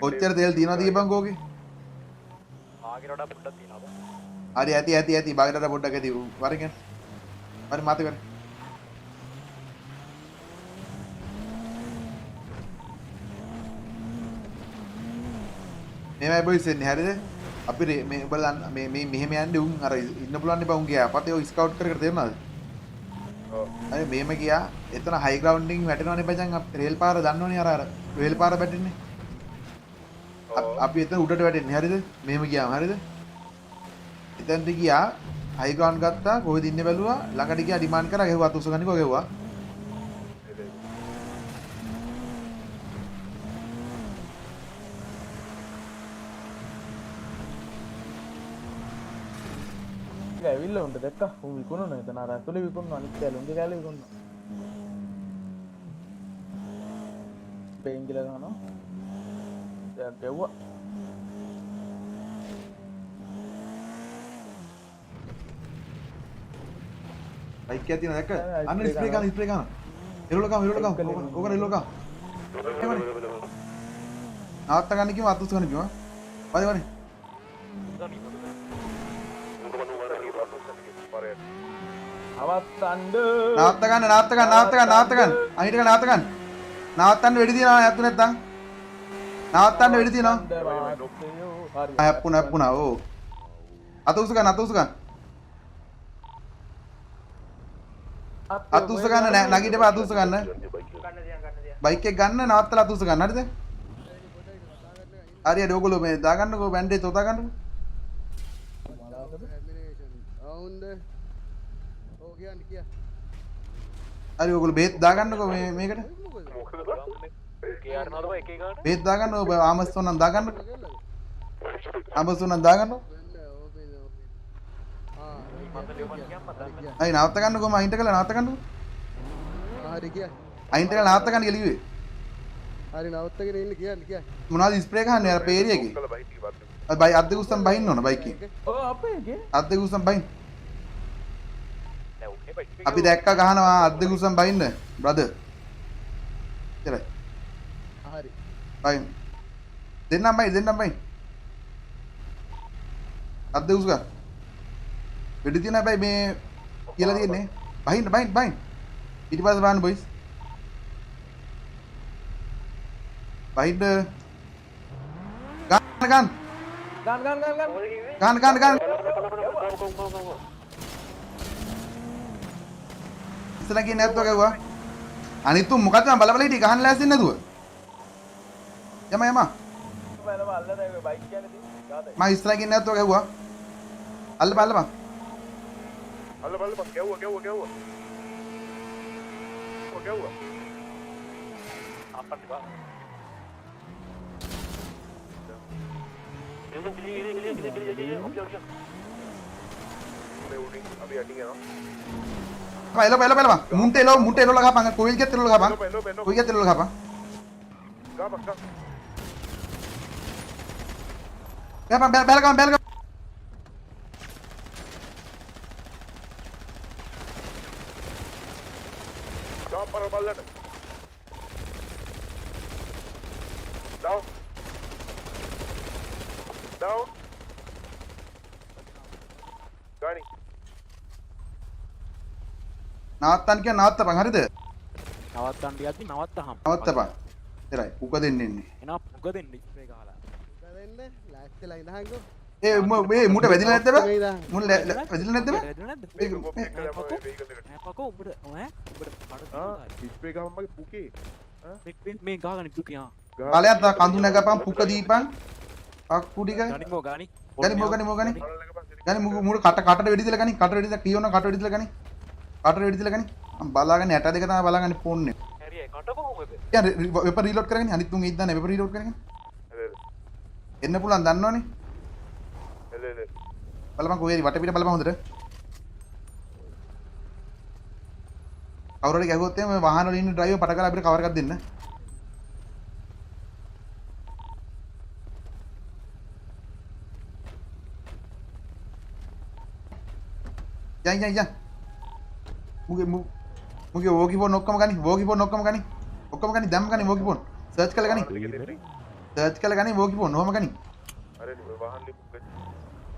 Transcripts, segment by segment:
කොච්චර තෙල් තියනවද දීපන් කෝකේ? ආගෙනට පොඩ්ඩක් තියනවා. හරි ඇති බාගෙනට පොඩ්ඩක් ඇති වරගෙන. හරි මාතේ කර. මේමයි බොයිස් එන්නේ හරිද? අපි මේ බලන්න මේ මෙහෙම යන්නේ උන් අර ඉන්න පුළුවන් බා උන් ගියා. අපතේ ඔය ස්කවුට් කර තේරුණාද? ඔව්. අය මෙහෙම ගියා. එතන හයි ග්‍රවුන්ඩ් එකකින් වැටෙනවනේ බජන් රේල් පාර දන්නවනේ අර රේල් පාර වැටෙන්නේ. අපි එතන උඩට වැටෙන්නේ හරිද? මෙහෙම ගියාම හරිද? එතනට ගියා හයි ග්‍රවුන්ඩ් ගත්තා කොහෙද ඉන්නේ බැලුවා ළඟට ගියා ඩිමාන්ඩ් කරා ගෙව්වා අතුස ගන්නේ කො ගෙව්වා. ඇවිල්ල උන්ට දැක්ක උන් විකුණන එතන අර ඇතුලේ විකුණන අනිත් කැලේ උන්ගේ කැලේ විකුණන පේන් කියලා ගන්නවා දැන් ගෙව්වා බයික් එකක් තියෙනවා දැක්ක අන්න ස්ප්‍රේ ගන්න එරොල ගම ඕක එරොල ගම නවත්ත ගන්න කිව්ව අතුස් ගන්න කිව්වා වනේ නවත්ත ගන්න අනිත් එක නවත්ත ගන්න නවත්තන්න වෙඩි තියනවා නැත්තු නැත්තම් නවත්තන්න වෙඩි තියනවා හැප්පුණා ඕ අතුස් ගන්න නගිට එපා අතුස් ගන්න බයික් එක ගන්න නවත්තලා අතුස් ගන්න හරිද හරි හරි ඕගොල්ලෝ මේ දාගන්නකෝ බෑන්ඩේජ් තෝතා ගන්නකෝ හරි ඔයගොල්ලෝ බේත් දාගන්නකෝ මේකට බේත් දාගන්නකෝ ආමස්තෝන් නම් දාගන්නකෝ අයි නවත්ත ගන්නකෝ මම අයින්ට කළා නවත්ත ගන්නකෝ හරි ගියා අයින්ට කළා නවත්ත ගන්න කියලා කිව්වේ හරි නවත්තගෙන ඉන්න කියන්නේ මොනවද ස්ප්‍රේ ගහන්නේ අර පේරි එකේ බයි අද්ද ගුස්සන් බහින්න ඕන බයික් එකේ ඔව් අපේ එකේ අද්ද ගුස්සන් බහින්න අපි දැක්ක ගහනවා අද්ද ගුස්සන් බහින්න බ්‍රදර් ඉතරයි හරි බහින්න දෙන්නම් බයි අද්ද ගුස්ස ගන්න වෙඩි තියන හැබැයි මේ කියලා තියෙන්නේ බහින්න ඊට පස්සේ බලන්න බොයිස් බහින්න ගන්න ඉස්සලා කියන්නේ නැත්නම් ගැව්වා අනිත් උන් මොකද මම බල හිටියේ ගහන්න ලෑස්ති නැතුව යම මම ඉස්සලා කියන්නේ නැත්නම් ගැව්වා අල්ල ගැව්වා අපත් බා Pelo. Munte lo lagapan, kuil ke lo lagapan. Belakang. Down. Gani. නවත්තන්න කියන නවත්තපන් හරිද? නවත්තන්න යද්දි නවත්තහම්. නවත්තපන්. එතරයි. පුක දෙන්න ඉන්නේ. එනවා පුක දෙන්න ඉස්ප්‍රේ ගහලා. පුක දෙන්න ලෑස්තිලා ඉඳහන්කෝ. මේ මුට වැදිලා නැද්ද බා? මුට වැදිලා නැද්ද බා? පකෝ උඹට ඈ උඹට පඩ ඉස්ප්‍රේ ගහම මගේ පුකේ. මේ ගාගන්න පුකියා. බලයන් තා කඳු නැගපන් පුක දීපන්. අක්කුඩි ගනි. ගනි මුට කටට වෙඩි දාලා ගනි. කට වෙඩි දාලා කියවන කට වෙඩි දාලා ගනි. කට වෙඩි දාලා ගනි. මම බලාගෙන යට දෙක තමයි බලාගන්නේ ෆෝන් එක. හරි කට කොහොමද? යා වෙපර් රීලෝඩ් කරගෙන අනිත් තුන් ඉද්දාන වෙපර් රීලෝඩ් කරගෙන. එන්න පුළුවන් දන්නවනේ. බලපන් කොහේරි වටපිට බලපන් හොඳට. කවුරු හරි ගැහුවොත් එහෙම වාහන වල ඉන්න ඩ්‍රයිවර් පට කරලා අපිට කවර් එකක් දෙන්න. යන්. මුගේ වෝකි ෆෝන් ඔක්කොම ගනි. ඔක්කොම ගනි දැම්ම ගනි වෝකි ෆෝන්. සර්ච් කරලා ගනි. සර්ච් කරලා ගනි වෝකි පොන්න ඔහම ගනි අර වාහන ලිපුක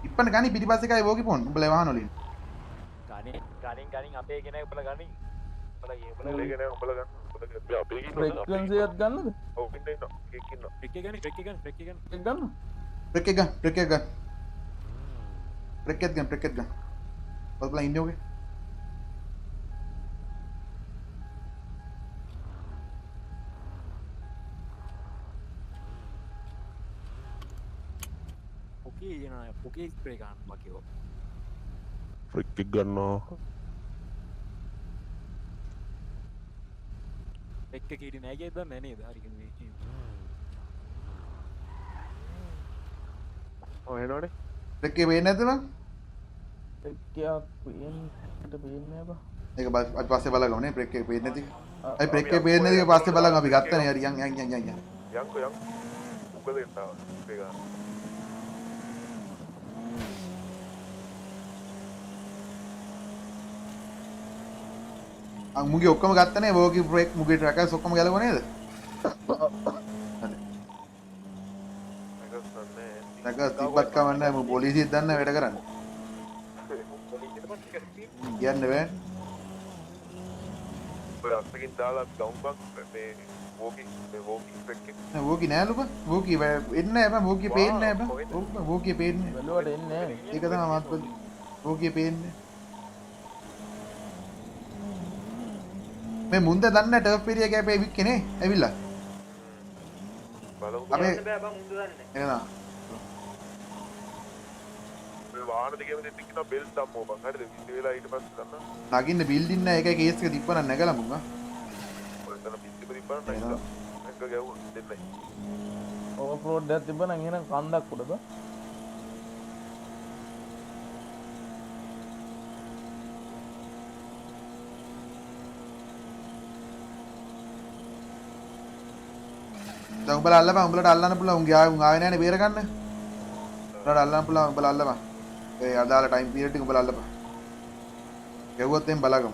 ඉප්පන ගනි පිටිපස්සේ කයි වෝකි පොන්න උඹලා වාහන වලින් ගනින් අපේ ගෙන උපල ගනින් උඹලගෙන උඹලා ගන්න උඹලා අපේ ෆ්‍රීකවන්සි එකක් ගන්නද ඔව් ඉන්න ඉන්න ෙක් ගන ෙක් ගන ෙක් ගන එක ගන්න බ්‍රේක් එක ගන්න බ්‍රේක් එක ගන්න බ්‍රේක් එක ගන්න බ්‍රේක් එක ගන්න ඔයාලා ඉන්නේ ඔගේ පොකේ ගෙන පොකේ ස්ප්‍රේ ගන්න මකිව ෆ්‍රික් එක ගන්නවා එක්ක කීටි නෑගේ ද නැනේ හරිගෙන ඔය එනවනේ බ්‍රේක් එක පේන්නේ නැද්ද මං එකක් පේන්නට පේන්නේ බා ඒක පස්සේ බලගමු නේ බ්‍රේක් එක පේන්නේ නැති අයි බ්‍රේක් එක පේන්නේ නැති පස්සේ බලගමු අපි ගත්තනේ හරි යන් යන්කෝ යන් උඹ දෙන්නවා ඒක මුගේ ඔක්කොම ගත්තනේ වෝකි බ්‍රේක් මුගේ ට්‍රැකර්ස් ඔක්කොම ගලව නේද? ට්‍රැකර්ස් තිබ්බත් කමන්නේ මම පොලිසියෙත් දන්න වැඩ කරන්නේ. කියන්න බෑ. ඔය අස්සකින් දාලා ගවුම් බක් මේ වෝකි ට්‍රැක් එක වෝකි නෑ ලුබ. වෝකි එන්නේ නෑ බං වෝකි පේන්නේ නෑ බං. වෝකි පේන්නේ. බැලුවට එන්නේ නැහැ ඒක තමයි මාත් වෝකි පේන්නේ. මේ මුන්ද දන්න ටර්ෆ් ඒරියා එක අපේ වික්කේ නේ ඇවිල්ලා බලමු අපේ බෑ බං මුන්ද දන්නේ එනවා මේ වාහන දෙකේම දෙන්න කියන බෙල් දම්මෝ බං හරිද ඉන්න වෙලා ඊට පස්සේ ගන්න නගින්න බිල්ඩින් නෑ ඒකේ කේස් එක තිබ්බනම් නැගලා මුංගා ඔය තන පිස්සි පරිප්පන්න නැගලා එක ගැවුවා දෙන්නයි ඕවර්ෆ්ලෝඩ් එකක් තිබ්බනම් එහෙනම් කන්දක් උඩද දැන් උඹලා අල්ලපන් උඹලට අල්ලන්න පුළුවන් උන් ආවේ නෑනේ බේර ගන්න උඹලට අල්ලන්න පුළුවන් උඹලා අල්ලපන් ඒ අදාළ ටයිම් පීරියඩ් එක උඹලා අල්ලපන් ගෙවුවොත් එම් බලගමු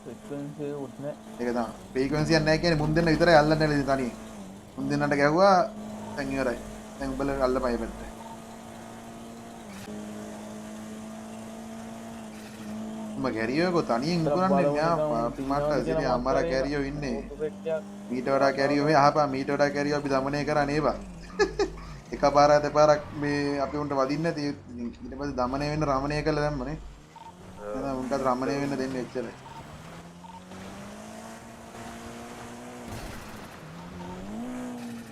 ෆ්‍රීකවන්සි එක උත් නැහැ ඒක තමයි ෆ්‍රීකවන්සි එකක් නැහැ කියන්නේ මුන් දෙන්න විතරයි අල්ලන්න නේද තනියෙන් මුන් දෙන්නට ගැව්වා දැන් ඉවරයි දැන් උඹලා අල්ලපන් මේ පැත්තේ උඹ කැරියෝ කො තනියෙන් ඉක්ුණන්නේ නෑ මට ඉතින් අම්මලා කැරියෝ ඉන්නේ මීට වඩා කැරියෝ මේ අහපන් මීට වඩා කැරියෝ අපි দমনය කරා නේබා එකපාරක් දෙපාරක් මේ අපි උන්ට වදින්න නැති ඊට පස්සේ দমনය වෙන්න රමණය කළා දැම්මනේ එහෙනම් උන්ටත් රමණය වෙන්න දෙන්නේ එච්චරයි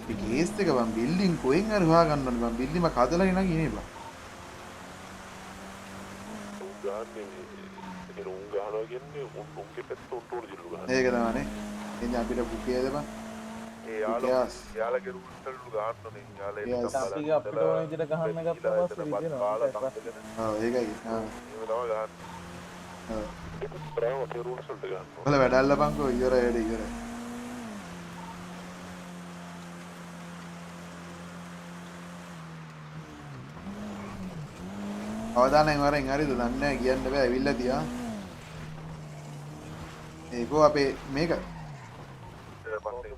මේ කේස් එක බං බිල්ඩින් කොහෙන් හරි හොයා ගන්න ඕනේ බං බිල්ඩින් මම කදලා ඉන්න ගියේ බං ගහනවා කියන්නේ උන්ගේ පැත්ත උන්ට උඩ දිලු ගහනවා ඒක තමයිනේ එන්නේ අපිට බුකේද බං ඒ යාලගේ රුල්ස් වලට ගහන්නනේ යාලා ඒක අපි අපිට ඕන විදිහට ගහන්න ගත්තා පස්සේ විදිනවා ඔව් ඒකයි ඒක තමයි ගහන්නේ ඔව් ප්‍රායෝගික රුල්ස් වලට ගන්නවා ඔයාලා වැඩ අල්ලපන්කෝ ඉවරයි වැඩ ඉවරයි අවදානෙන් වරෙන් හරිද දන්නේ නැහැ කියන්න බෑ ඇවිල්ලා තියා ඒකෝ අපේ මේක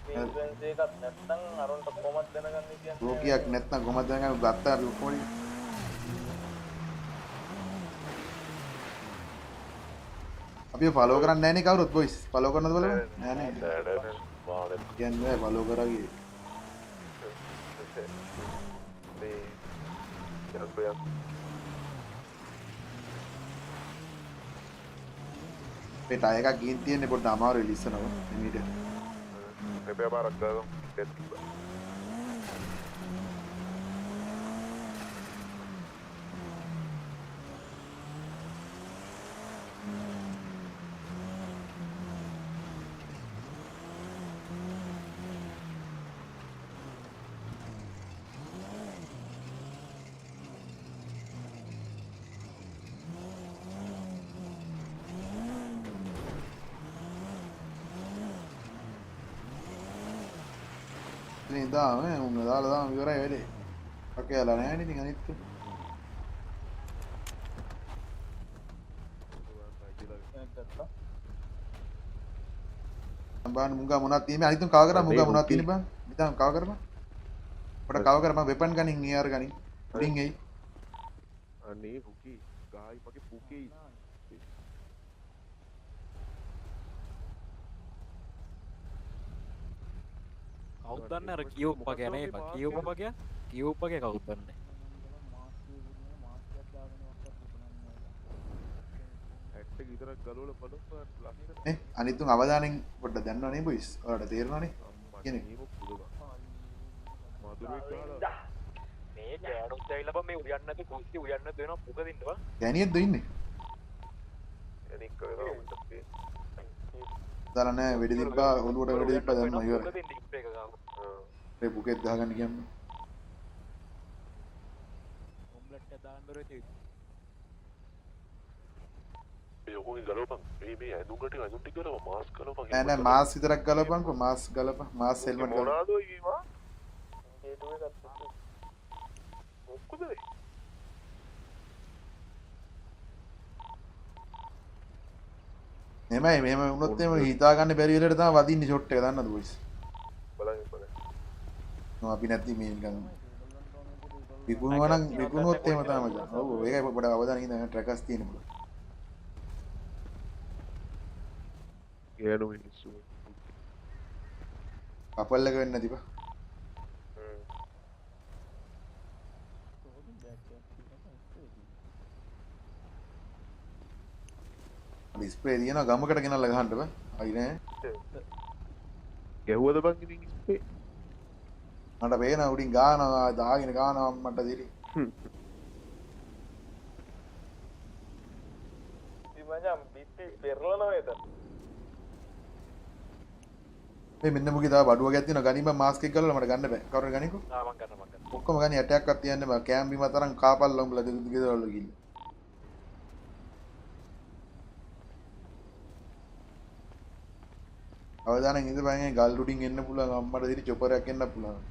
ෆ්‍රීකවන්සි එකක් නැත්නම් අරුන්ට කොහොමද දැනගන්නේ කියන්නේ රෝගියක් නැත්නම් කොහමද දැනගන්නේ ගත්තා ලොකෝනි අපි ෆලෝ කරන්නේ නැහැ නේ කවුරුත් බොයිස් ෆලෝ කරනවද බලන්න නෑ නේ කියන්නේ ෆලෝ කරාගේ මේ මේ ටය එකක් ගින් තියෙන්නේ පොඩ්ඩ අමාරුයි ලිස්සනවා එමීට repair barak gagawin test ba ඉතින් දාම උන් දාලා දාම ඉවරයි වැඩේ. ඔකේලා නැහැ නේ ඉතින් අනිත්. බාන මුංගා මොනවද තියෙන්නේ අනිත් තුන් කව කරා මුංගා මොනවද තියෙන්නේ බං ඉතින් කව කරපන් පොඩ කව කරපන් වෙපන් ගනින් AR ගනින් උඩින් එයි අනේ පුකී ගායි මගේ පුකී කවුද දන්නේ අර කියෝප්පගේ නේ බං කියෝප්පගේ කවුද දන්නේ ඇට්ට විතරක් ගලවලා බලන්න ලස්සන නේ අනිත් තුන් අවදානෙන් පොඩ්ඩක් දන්නව නේ බොයිස් ඔයාලට තේරෙනවනේ කියන්නේ මදුරුවෙක් ගහලා මේ ගෑනුත් ඇවිල්ලා බං මේ උයන්න නැති කුස්ති උයන්න නැති වෙනවා පුක දෙන්න බං ගෑනියෙක්ද ඉන්නේ එනික වෙනවා දාලා නැහැ වෙඩි දිබ්බා ඔළුවට වෙඩි දිබ්බා දැම්මා ඉවරයි පුක දෙන්න ඉප් එක ගාව ඒ පුකෙත් ගහගන්න කියන්නේ ඔම්ලට් එක දාන්න බැරුව ඉතින් මේ ඔකෝගේ ගලවපන් මේ ඇඳුම් ටික ගලව මාස්ක් ගලවපන් නෑ නෑ මාස් විතරක් ගලවපන්කෝ මාස් ගලපන් මාස් හෙල්මට් ගලපන් මොනවාද ඊවා ඒ දුවේ ගත්තා මොකද මේ එමය මෙහෙම වුණොත් එම හිතා ගන්න බැරි වෙලට තමයි වදින්නේ ෂොට් එක දන්නවද බොයිස් බලන්න අපි නැති මේ නිකන් විකුණුවා නම් විකුණුවොත් එහෙම තමයි මචං ඔව් ඒකයි පොඩ අවදානකින් ඉඳන් ට්‍රැකර්ස් තියෙන බල ගෑනු මිනිස්සු කපල් එක වෙන්නේ නැති බා ඩිස්ප්ලේ දිනන ගමකට ගෙනල්ලා ගහන්න බෑ අයි නෑ ගැහුවද බං ඉතින් ඉස්පේ මට පේන උඩින් ගානවා දාගෙන ගානවා මට දිරි ඉතින් මචං බිත්ති පෙරලනවා එතන මේ මෙන්න මුගේ තව බඩුව ගැත් තියෙනවා ගනින් බං මාස්ක් එක ගලවලා මට ගන්න බෑ කවුරු ගනින්කෝ ආ මං ගන්න ඔක්කොම ගනි ඇටයක්වත් තියන්න බෑ කෑම් බීම තරම් කාපල්ලා උඹලා ගෙදරවල ගිහින් අවදානෙන් ඉඳපන් ගල් උඩින් එන්න පුළුවන් අම්මට දිරි චොපරයක් එන්න පුළුවන්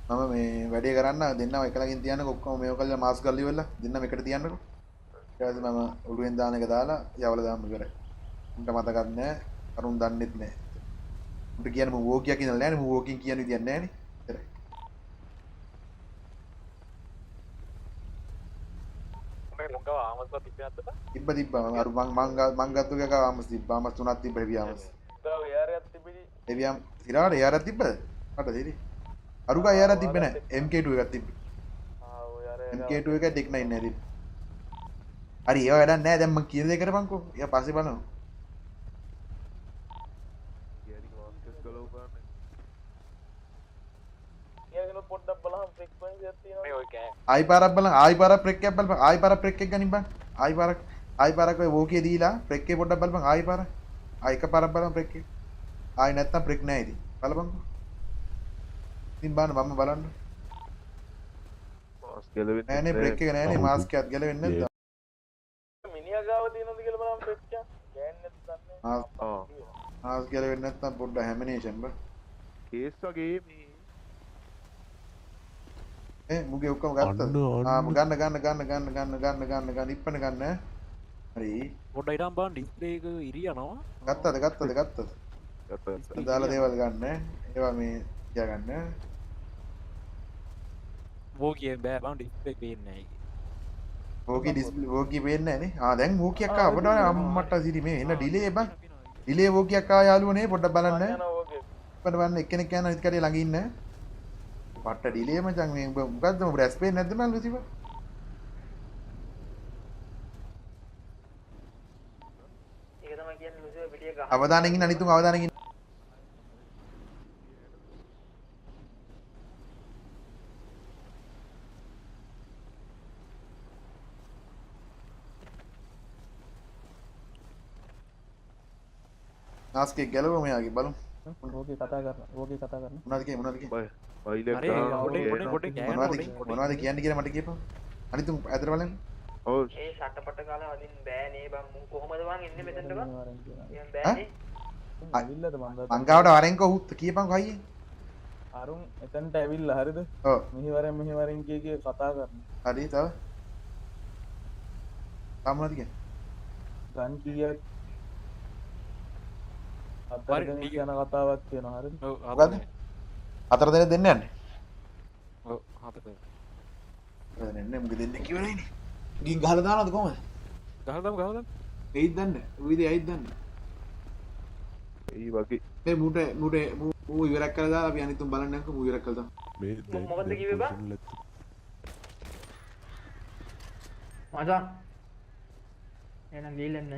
මම මේ වැඩේ කරන්න දෙන්නම එකලකින් තියන්නකො ඔක්කොම මේව කල්ලා මාස් ගල්ලි වෙලා දෙන්නම එකට තියන්නකො ඊට පස්සේ මම ඔළුවෙන් දාන එක දාලා යවලා දාන්න ඉවරයි උන්ට මතකත් නැහැ අරුන් දන්නෙත් නැහැ උන්ට කියන්නේ මම වෝකියා කියලා නෑනේ මම වෝකින් කියන විදියක් නෑනේ ඉතරයි මේ මොකව ආමස්වත් තිබ්බේ නැද්ද තිබ්බ අර මං ගත්තු එක ආමස් තිබ්බ ආමස් තුනක් තිබ්බ හෙවියාමස් තව යාරයක් තිබිලි හෙවියාම ඉරාට යාරක් තිබ්බද මට දෙරි අරුකා යාරක් තිබ්බේ නෑ MK2 එකක් තිබ්බ ආ ඔය යාර MK2 එක ටෙක් 9 නෑ තිබ්බ හරි ඒව වැඩක් නෑ දැන් මං කියන දේ කරපන්කෝ එයා පස්සේ බලනවා ගෑනි මාස්ක් ගලව ගන්න ඊයගෙන පොඩ්ඩක් බලහන් ෆ්‍රීකවෙන්සි එකක් තියෙනවා මේ ඔය කෑ ආයි පාරක් බලන්න ආයි පාරක් බ්‍රේක් එකක් බලපන් ආයි පාරක් බ්‍රේක් එකක් ගනින් බං ආයි පාරක් ඔය වෝකිය දීලා බ්‍රේක් එක පොඩ්ඩක් බලපන් ආයි පාරක් ආයි එක පාරක් බලන්න බ්‍රේක් එක ආයි නැත්තම් බ්‍රේක් නෑ ඉතින් බලපන්කෝ ඉතින් බලන්න මම බලන්න මාස්ක් ගලවෙන්නේ නෑ නේ බ්‍රේක් එක නෑනේ මාස්ක් එකත් ගැලවෙන්නේ නැද්ද මිනිහා ගාව තියෙනවද කියලා බලන්න පෙච්චා ගෑන්නේ නැත්නම් මාස්ක් ගැලවෙන්නේ නැත්තම් පොඩ්ඩක් හැමිනේෂන් බං කේස් වගේ මේ මුගේ ඔක්කොම ගත්තද ගන්න ඉප්පන ගන්න හරි පොඩ්ඩ ඉරම් බං ඩිස්ප්ලේ එක ඉරියනවා ගත්තද ගත්තා දාලා දේවල් ගන්න ඒවා මේ තියාගන්න වෝකිය බෑ බං ඩිස්ප්ලේ පේන්නේ වෝකි ඩිස්ප්ලේ වෝකි පේන්නේ නැනේ දැන් වෝකියක් ආව අපිට අම්මට සිරි මේ එන්න ඩිලේ බං ඩිලේ වෝකියක් ආව යාළුවනේ පොඩ්ඩක් බලන්න බලන්න එක්කෙනෙක් යනවා ඉත් කඩේ ළඟ ඉන්න පට්ට ඩිලේ මචං මේ මොකද්ද ඔබ රැස් පේන්නේ නැද්ද මන් ලුසිබ ඒක තමයි කියන්නේ ලුසිව පිටිය ගහ අවදානෙන් ඉන්න අනිතුන් අවදානෙන් ඉන්න නාස්කේ ගැලව මෙයාගේ බලමු ඕකේ කතා කරන්න මොනවද කියන්නේ බයිලක් අරේ ගොඩේ මොනවද කියන්නේ කියලා මට කියපන් අනිතුන් ඇතර බලන්න ඔව් ඒ සටපට කාලා වදින් බෑ නේ බං මුන් කොහමද බං එන්නේ මෙතනට බං එහෙනම් ඇවිල්ලාද මං මංගාවට වරෙන්කෝ උත් කියපන්කෝ අයියේ අරුන් එතන්ට ඇවිල්ලා හරිද ඔව් මෙහිවරෙන් කිය කිය කතා කරන්න හරි තව තාමනද කියන්නේ ගන් කීයක් අතර හරි, දෙනෙක් ටික. යන කතාවක් තියෙනවා හරිද ඔව් මොකද්ද හතර දෙනෙක් දෙන්න යන්නේ ඔව් හතර හතර දෙනෙක් මොකද දෙන්නේ කිව්වනේ නේ ගින් ගහලා දානවද කොහමද ගහදම් එයිද දන්න උවිද එයිද දන්න ඒ වගේ මේ මුට මූ ඉවරක් කරලා දාලා අපි අනිත් තුන් බලන්න යන්කෝ මූ ඉවරක් කළා මොකද්ද කිව්වේ බං මචං එහෙනම් ගිහින් එන්න